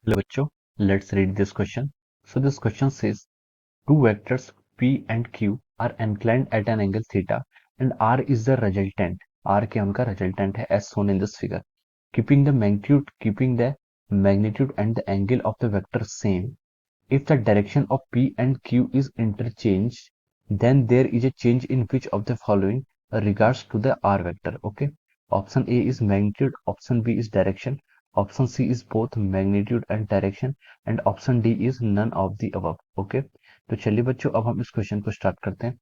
Hello बच्चों, let's read this question. So this question says two vectors P and Q are inclined at an angle theta and R is the resultant. R क्या उनका resultant है as shown in this figure. Keeping the magnitude and the angle of the vector same. If the direction of P and Q is interchanged, then there is a change in which of the following regards to the R vector. Okay. Option A is magnitude, option B is direction, option C is both magnitude and direction, and option D is none of the above. Okay. तो चलिए बच्चों, अब हम इस question को start करते हैं.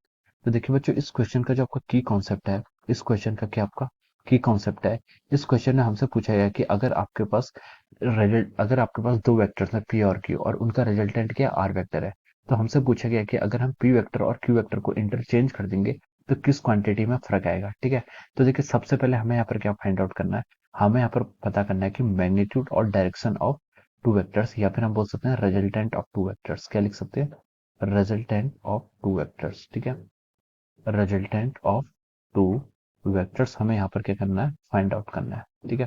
तो देखिए बच्चों, इस क्वेश्चन का जो आपका की कॉन्सेप्ट है, इस क्वेश्चन का क्या आपका की कॉन्सेप्ट है. इस क्वेश्चन में हमसे पूछा गया कि अगर आपके पास दो वेक्टर्स हैं पी और क्यू और उनका रिजल्टेंट क्या आर वेक्टर है, तो हमसे पूछा गया कि अगर हम पी वेक्टर और क्यू वेक्टर को इंटरचेंज कर देंगे तो किस क्वांटिटी में फर्क आएगा. ठीक है. तो देखिए, सबसे पहले हमें यहाँ पर क्या फाइंड आउट करना है. हमें यहाँ पर पता करना है कि मैग्नीट्यूड और डायरेक्शन ऑफ टू वेक्टर्स, या फिर हम बोल सकते हैं रिजल्टेंट ऑफ टू वेक्टर्स. क्या लिख सकते हैं? Resultant of two vectors. ठीक है. रिजल्टेंट ऑफ टू वेक्टर्स हमें यहाँ पर क्या करना है, फाइंड आउट करना है. ठीक है.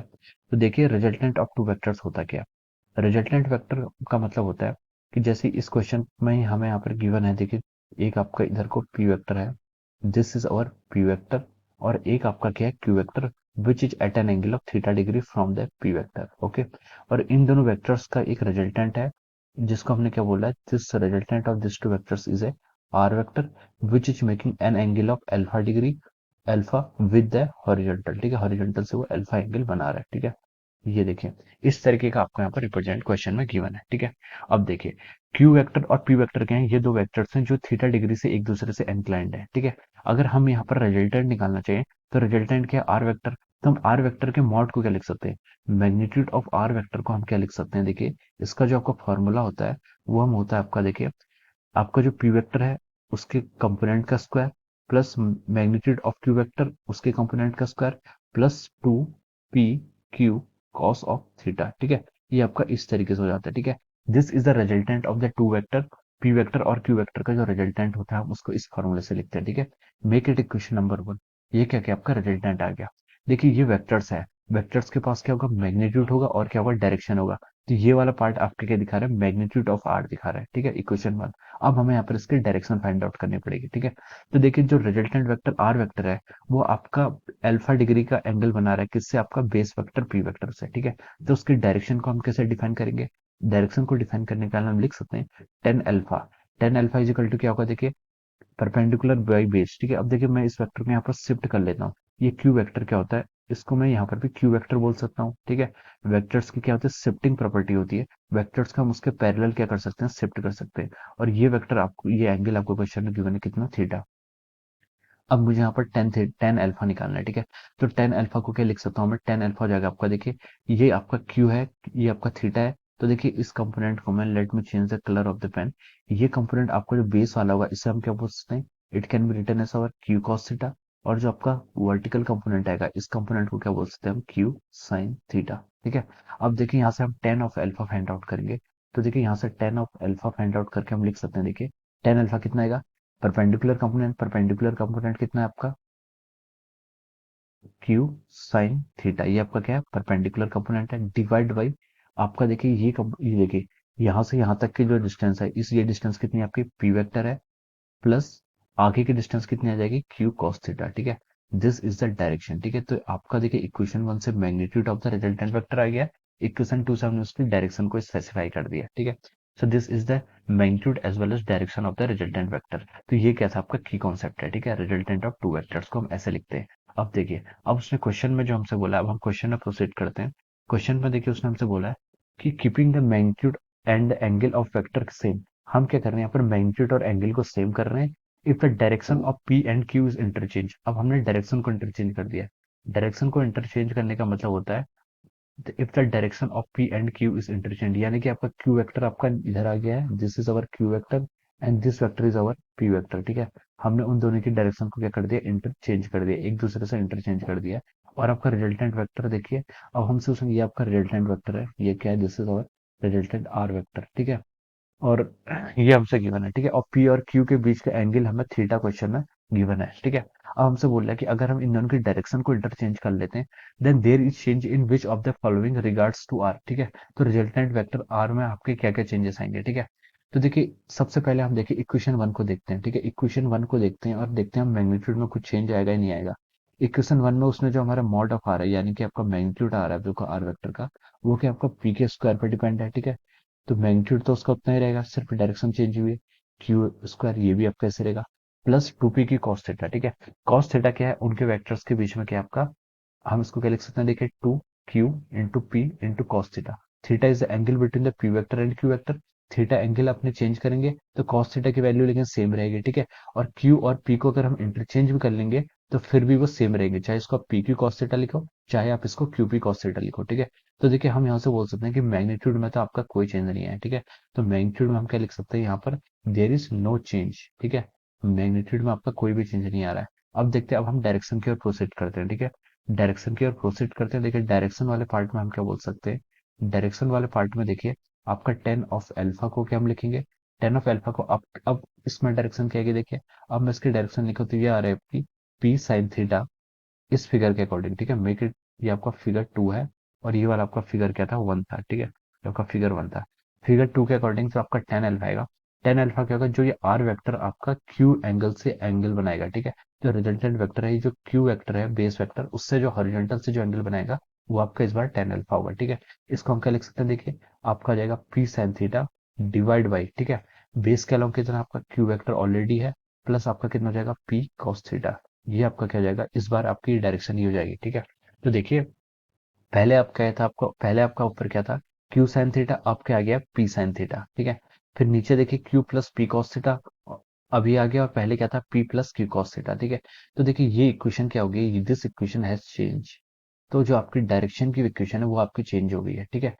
तो देखिए, रिजल्टेंट ऑफ टू वेक्टर्स होता क्या. रिजल्टेंट वेक्टर का मतलब होता है कि जैसे इस क्वेश्चन में हमें यहाँ पर गिवन है, देखिए एक आपका इधर को पी वेक्टर है, this is our P vector, और एक आपका क्या है, Q vector, which is at an angle of theta degree from the P vector. Okay. और इन दोनों वेक्टर्स का एक रिजल्टेंट है जिसको हमने क्या बोला है, this resultant of this two vectors is A R vector which is making an angle of alpha degree, alpha with the horizontal. ठीक है. हॉरिजॉन्टल से वो अल्फा एंगल बना रहा है. ठीक है. ये देखिए, इस तरीके का आपको यहाँ पर रिप्रेजेंट क्वेश्चन में गिवन है. ठीक है. अब देखिए, क्यू वेक्टर और पी वेक्टर क्या है, ये दो वेक्टर्स हैं जो थीटा डिग्री से एक दूसरे से इंक्लाइंड है. ठीक है. अगर हम यहाँ पर रिजल्टेंट निकालना चाहिए तो रिजल्टेंट क्या है, आर वेक्टर. तो हम आर वेक्टर के मॉड को क्या लिख सकते हैं, मैग्नीट्यूड ऑफ आर वेक्टर को हम क्या लिख सकते हैं. देखिए, इसका जो आपका फॉर्मूला होता है वो हम होता है आपका, देखिए आपका जो पी वेक्टर है उसके कंपोनेंट का square plus magnitude of Q vector उसके कंपोनेंट का square plus 2 P Q cos of theta. ठीक है. ये आपका इस तरीके से हो जाता है. ठीक है. This is the resultant of the two vector. P vector और क्यू वेक्टर का जो रिजल्टेंट होता है हम उसको इस फॉर्मूले से लिखते हैं. ठीक है. Make it equation number 1. ये क्या क्या आपका रिजल्टेंट आ गया. देखिए, ये वेक्टर्स है, वेक्टर्स के पास क्या होगा, मैग्नीट्यूड होगा और क्या होगा, डायरेक्शन होगा. तो ये वाला पार्ट आपके क्या दिखा रहा है, मैग्नीट्यूड ऑफ आर दिखा रहा है. ठीक है. इक्वेशन 1. अब हमें यहाँ पर इसकी डायरेक्शन फाइंड आउट करनी पड़ेगी. ठीक है. तो देखिए, जो रिजल्टेंट वेक्टर आर वेक्टर है वो आपका अल्फा डिग्री का एंगल बना रहा है किससे, आपका बेस वेक्टर पी वेक्टर से. ठीक है. तो उसकी डायरेक्शन को हम कैसे डिफाइन करेंगे, डायरेक्शन को डिफाइन करने के लिए हम लिख सकते हैं tan alpha is equal to क्या होगा, देखिए परपेंडिकुलर बाई बेस. ठीक है. अब देखिए, मैं इस वेक्टर को यहाँ पर शिफ्ट कर लेता हूँ. ये क्यू वेक्टर क्या होता है, इसको मैं यहाँ पर भी क्यू वेक्टर बोल सकता हूँ. ठीक है. वेक्टर्स की क्या होती है, शिफ्टिंग प्रॉपर्टी होती है. वेक्टर्स का हम उसके पैरेलल क्या कर सकते हैं, शिफ्ट कर सकते हैं. और ये वेक्टर आपको, ये एंगल आपको क्वेश्चन में गिवन है कितना, थीटा. अब मुझे यहाँ पर टेन अल्फा निकालना है. ठीक है. तो टेन अल्फा को क्या लिख सकता हूँ मैं, टेन अल्फा हो जाएगा आपका, देखिए ये आपका क्यू है, ये आपका थीटा है. तो देखिए, इस कंपोनेंट को मैं, let me change the colour of the pen. ये कंपोनेंट आपका जो बेस वाला होगा इसे हम क्या बोल सकते हैं, it can be written as our Q cos theta. और जो आपका वर्टिकल कंपोनेंट आएगा इस कंपोनेंट को क्या बोल सकते हैं हम, क्यू साइन थीटा. ठीक है. अब देखिए, यहाँ से हम ten of alpha find out करेंगे. तो देखिए, यहाँ से ten of alpha find out करके हम लिख सकते हैं, देखिए टेन अल्फा कितना आएगा, परपेंडिकुलर कंपोनेंट कितना है आपका, क्यू साइन थीटा. ये आपका क्या है, परपेंडिकुलर कंपोनेंट है, डिवाइड बाई आपका, देखिए ये देखिए यहाँ से यहाँ तक की जो डिस्टेंस है, इस ये डिस्टेंस कितनी है आपकी, पी वेक्टर है, प्लस आगे की डिस्टेंस कितनी आ जाएगी, क्यू कॉस थीटा. ठीक है. This is the direction. ठीक है. तो आपका देखिए, इक्वेशन 1 से magnitude of the resultant vector आ गया, इक्वेशन 2 से हमने उसकी डायरेक्शन को स्पेसिफाई कर दिया. ठीक है. So this is the magnitude as well as direction of the resultant vector. तो ये क्या था आपका की कॉन्सेप्ट है. ठीक है. रिजल्टेंट ऑफ टू वेक्टर्स को हम ऐसे लिखते हैं. अब देखिए, अब उसने क्वेश्चन में जो हमसे बोला, अब हम क्वेश्चन में प्रोसीड करते हैं. क्वेश्चन में देखिए, उसने हमसे बोला है कि keeping the magnitude and angle of vector same. हम क्या कर रहे हैं यहाँ पर, मैग्नीट्यूड और एंगल को सेम कर रहे हैं if the direction of P and Q is interchange. अब हमने डायरेक्शन को इंटरचेंज कर दिया. डायरेक्शन को इंटरचेंज करने का मतलब होता है if the direction of P and Q is interchange, यानी कि आपका क्यू वेक्टर आपका इधर आ गया है, this is our Q vector and this vector is our P vector. ठीक है. हमने उन दोनों की डायरेक्शन को क्या कर दिया, इंटरचेंज कर दिया, एक दूसरे से इंटरचेंज कर दिया. और आपका रिजल्टेंट वेक्टर देखिए, अब हमसे उसने, ये आपका रिजल्टेंट वेक्टर है, ये क्या है, this is our resultant R vector. ठीक है. और ये हमसे गिवन है. ठीक है. और पी और क्यू के बीच का एंगल हमें थीटा क्वेश्चन में गिवन है, ठीक है। अब हमसे बोल रहा है कि अगर हम इन दोनों की डायरेक्शन को इंटरचेंज कर लेते हैं, then there is change in which of the following regards to R, ठीक है। तो रिजल्टेंट वेक्टर आर में आपके क्या क्या चेंजेस आएंगे, ठीक है। तो देखिए सबसे पहले हम देखिए इक्वेशन वन को देखते हैं, ठीक है। इक्वेशन वन को देखते हैं और देखते हैं हम मैग्नीट्यूड में कुछ चेंज आएगा या नहीं आएगा। इक्वेशन वन में उसने जो हमारा मॉड ऑफ आ रहा है, यानी कि आपका मैग्नीट्यूड आ रहा है जो आर वेक्टर का, वो क्या आपका पी के स्क्वायर पर डिपेंड है, ठीक है। तो मैग्नीट्यूड तो उसका उतना ही रहेगा, सिर्फ डायरेक्शन चेंज हुई है। क्यू स्क्वायर ये भी आपका ऐसे रहेगा, प्लस टू पी की कॉस थीटा, ठीक है। कॉस थीटा क्या है, उनके वेक्टर्स के बीच में क्या आपका, हम इसको क्या लिख सकते हैं, देखिए two Q into P into cos theta. Theta is the angle between the P vector and Q vector. Theta angle अपने चेंज करेंगे तो कॉस थीटा की वैल्यू लेकिन सेम रहेगी, ठीक है। और क्यू और पी को अगर हम इंटरचेंज भी कर लेंगे तो फिर भी वो सेम रहेंगे, चाहे इसको आप पी क्यू कॉस थीटा लिखो, चाहे आप इसको क्यू पी कॉस थीटा लिखो, ठीक है। तो देखिए हम यहाँ से बोल सकते हैं कि मैग्नीट्यूड में तो आपका कोई चेंज नहीं है, ठीक है। तो मैग्नीट्यूड में हम क्या लिख सकते हैं यहाँ पर, देयर इज नो चेंज, ठीक है। मैग्नीट्यूड में आपका कोई भी चेंज नहीं आ रहा है। अब देखते हैं, अब हम डायरेक्शन की ओर प्रोसीड करते हैं, ठीक है। डायरेक्शन की ओर प्रोसीड करते हैं, देखिए डायरेक्शन वाले पार्ट में हम क्या बोल सकते हैं, डायरेक्शन वाले पार्ट में देखिए आपका टेन ऑफ एल्फा को क्या हम लिखेंगे, टेन ऑफ एल्फा को अब इसमें डायरेक्शन क्या है देखिए, अब मैं इसकी डायरेक्शन लिखूँ तो ये आ रहा है आपकी पी साइन थीटा, इस फिगर के अकॉर्डिंग, ठीक है। मेक इट, ये आपका फिगर टू है और ये वाला आपका फिगर क्या था, वन था, ठीक है। ये आपका फिगर वन था। फिगर टू के अकॉर्डिंग तो आपका टेन अल्फा आएगा। टेन अल्फा क्या होगा, जो ये आर वेक्टर आपका क्यू एंगल से एंगल बनाएगा, ठीक है। जो रिजल्टेंट वेक्टर है, ये जो क्यू वेक्टर है बेस वेक्टर, उससे जो हॉरिजॉन्टल से जो एंगल बनाएगा वो आपका इस बार टेन अल्फा होगा, ठीक है। इसको हम क्या लिख सकते हैं, देखिए आपका आ जाएगा P sine theta divide by, ठीक है, बेस के अलोंग कितना आपका क्यू वेक्टर ऑलरेडी है, प्लस आपका कितना हो जाएगा पी कॉस थीटा। ये आपका क्या हो जाएगा, इस बार आपकी डायरेक्शन ही हो जाएगी, ठीक है। तो देखिए पहले आपका क्या था, आपको पहले आपका ऊपर क्या था, क्यू साइन थीटा, अब क्या आ गया पी साइन थीटा, ठीक है। फिर नीचे देखिए Q plus P cos theta अभी आ गया, और पहले क्या था P plus Q cos theta, ठीक है। तो देखिए ये इक्वेशन क्या हो गई, दिस इक्वेशन हैज चेंज। तो जो आपकी डायरेक्शन की इक्वेशन है वो आपकी चेंज हो गई है, ठीक है।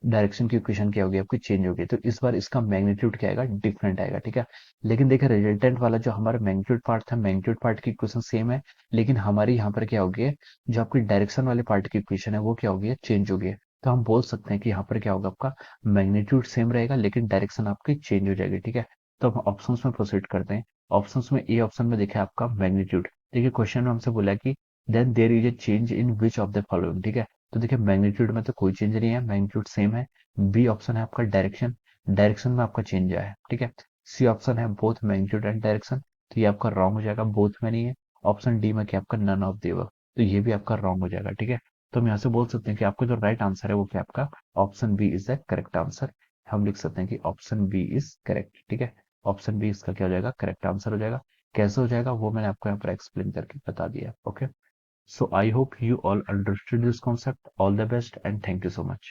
डायरेक्शन की इक्वेशन क्या होगी आपकी, चेंज होगी। तो इस बार इसका मैग्नीट्यूड क्या आएगा, डिफरेंट आएगा, ठीक है। लेकिन देखिए रिजल्टेंट वाला जो हमारा मैग्नीट्यूड पार्ट था, मैग्नीट्यूड पार्ट की इक्वेशन सेम है, लेकिन हमारी यहाँ पर क्या होगी, जो आपकी डायरेक्शन वाले पार्ट की इक्वेशन है वो क्या होगी, चेंज होगी। तो हम बोल सकते हैं कि यहाँ पर क्या होगा, आपका मैग्नीट्यूड सेम रहेगा लेकिन डायरेक्शन आपकी चेंज हो जाएगी, ठीक है। तो हम ऑप्शन में प्रोसीड करते हैं। ऑप्शन में ए ऑप्शन में देखिए आपका मैग्नीट्यूड, देखिए क्वेश्चन में हमसे बोला कि then there is a change in which of the following, ठीक है। तो देखिए मैग्नीट्यूड में तो कोई चेंज नहीं है, मैग्नीट्यूड सेम है। बी ऑप्शन है आपका डायरेक्शन, डायरेक्शन में आपका चेंज आया है, ठीक है। सी ऑप्शन है बोथ मैग्नीट्यूड एंड डायरेक्शन, तो ये आपका रॉन्ग हो जाएगा, बोथ में नहीं है। ऑप्शन डी में क्या आपका नन ऑफ द अबव, तो ये भी आपका रॉन्ग हो जाएगा, ठीक है। तो हम यहाँ से बोल सकते हैं कि आपका जो राइट आंसर है वो क्या आपका option B is the correct answer. हम लिख सकते हैं कि ऑप्शन बी इज करेक्ट, ठीक है। ऑप्शन बी इसका क्या हो जाएगा, करेक्ट आंसर हो जाएगा। कैसे हो जाएगा वो मैंने आपको यहाँ पर एक्सप्लेन करके बता दिया, okay. So I hope you all understood this concept. All the best and thank you so much.